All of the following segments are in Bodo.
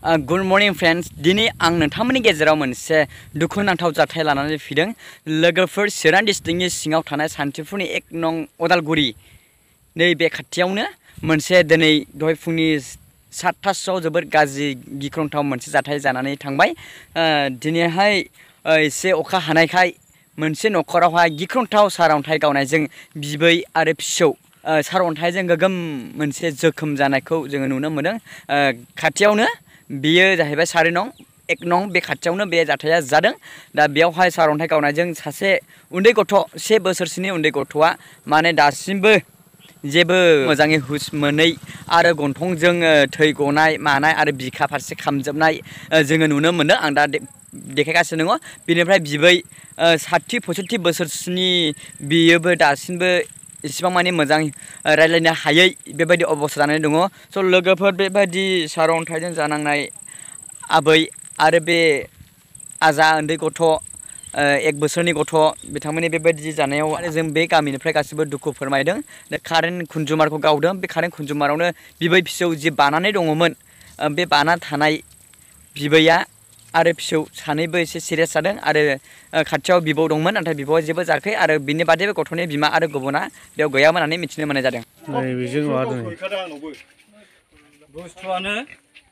Good morning friends. Dini आं नोंथांमोननि गेजेराव मोनसे दुखुनांथाव जाथाय लानानै फैदों। लोगोफोर चिरां डिस्ट्रिक्टनि सिङाव थानाय सान्थिफुरनि 1 नं उदालगुरि नैबे खाथियावनो मोनसे दिनै दहाय फुंनि 7:00 जोबोद गाज्रि गिख्रंथाव मोनसे जाथाय जानानै थांबाय। दिनैहाय एसे अखा हानायखाय मोनसे नखरावहाय गिख्रंथाव सारअन्थाइ गावनायजों बिबै आरो फिसौ सारअन्थाइजों गोगोम मोनसे जोखोम जानायखौ जोङो नुनो मोनदों। खाथियावनो बियो जाहैबाय 1 नं बे खाथियावनो बे जाथाया जादों। दा बेयावहाय सारअन्थाइ गावनायजों सासे उन्दै गथ' 1 बोसोरसोनि उन्दै गथ'आ माने दासिमबो जेबो मोजाङै हुस मोनै आरो गन्थंजों थै गनाय मानाय आरो बिखा फारसे खामजोबनाय जोङो नुनो मोनो। आं दा देखायगासिनो दङ। बिनिफ्राय बिबै 60-65 बोसोरसोनि बियोबो दासिमबो इसिबां माने मोजां रायलायनो हायै बेबायदि अबस्था जानानै दङ। स' लोगोफोर बेबायदि सारअन्थाइजों जानांनाय आबै आरो बे उन्दै गथ' 1 बोसोरनि गथ' बिथांमोननि बेबायदि जानायाव आरो जों बे गामिनिफ्राय गासिबो दुखु फोरमायदों। कारेन्ट कुनजुमारखौ गावदों। बे कारेन्ट कुनजुमारावनो बिबै फिसौ जि बानानै दङमोन, बे बाना थानाय बिबैया आरो फिसौ सानैबो एसे सिरियास जादों आरो खाथियाव बिबौ दंमोन, नाथाय बिबौआ जेबो जायाखै आरो बिनि बादैबो गथ'नि बिमा आरो गुबुना बेयाव गैयामोन होननानै मिथिनो मोननाय जादों। बुस्थुआनो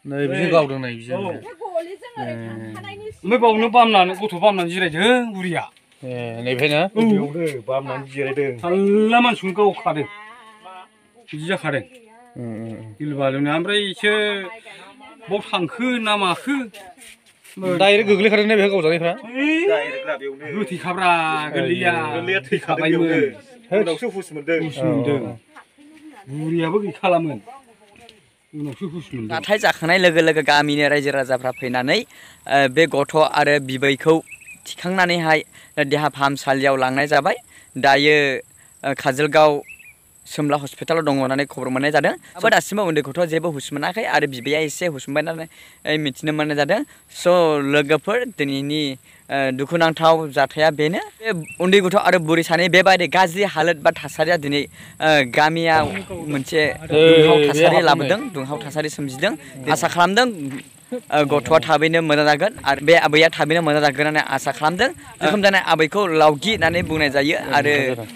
नै बिजों गावदों नै बिजों ओमफ्राय बावनो बामनानै गथ' बामनानै जिरायदों बुरिया। नैफायनो बेयावनो बामनानै जिरायदों। थाल्ला मानसिखौनो गावखादों, बिदि जाखादों गिलु बालुनो। ओमफ्राय इसो बाव थांखो ना माखो डाइरेक्ट गोग्लैखादों ना बेहाय गावजानायफ्रा? होथेखाब्रा गोलैया थैखाबायमोन। उनावसो हुस मोनदों। बुरियाबो गैखालामोन। जाथाय जाखांनाय लोगो लोगो गामिनि रायजो राजाफ्रा फैनानै बे गथ' आरो बिबैखौ थिखांनानैहाय देहा फाहामसालियाव लांनाय जाबाय। दायो काजलगाव सोमला हस्पिटालाव दङ होननानै खबर मोननाय जादों। दासिमबो उन्दै गथ'आ जेबो हुस मोनाखै आरो बिबैया एसे हुस मोनबाय होननानै मिथिनो मोननाय जादों। स' लोगोफोर दिनैनि दुखुनांथाव जाथाया बेनो। बे उन्दै गथ' आरो बुरि सानै बेबायदि गाज्रि हालोद बा थासारिया दिनै गामियाव मोनसे दुंहाव थासारि लाबोदों, दुंहाव थासारि सोमजिदों। आसा खालामदों गथ'आ थाबैनो मोजां जागोन आरो बे आबैया थाबैनो मोजां जागोन होननानै आसा खालामदों। जोखोम जानाय आबैखौ लावगि होननानै बुंनाय जायो आरो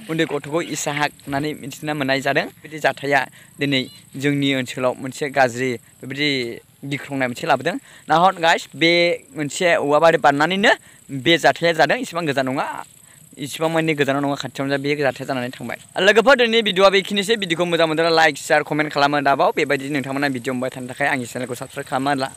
उन्दै गथ'खौ इसाहाक होननानै मिथिनो मोननाय जादों। बिदि जाथाया दिनै जोंनि ओनसोलाव मोनसे गाज्रि बेबायदि गिख्रंनाय मोनसे लाबोदों। नाहर गाइस, बे मोनसे औवाबारि बारनानैनो बे जाथाया जादों। इसिबां गोजान नङा, इसिबां माने गोजानाव नङा, खाथियावनो बे जाथाया जानानै थांबाय। लोगोफोर दिनैनि भिडिअआ बेखिनिसै। भिडिअखौ मोजां मोनदोंब्ला लाइक, शेयार, कमेन्ट खालामो। दाबाव बेबायदि नोंथांमोना भिडिअ मोनबाय थानो थाखाय आंनि चेनेलखौ साबस्क्राइब खालामना ला।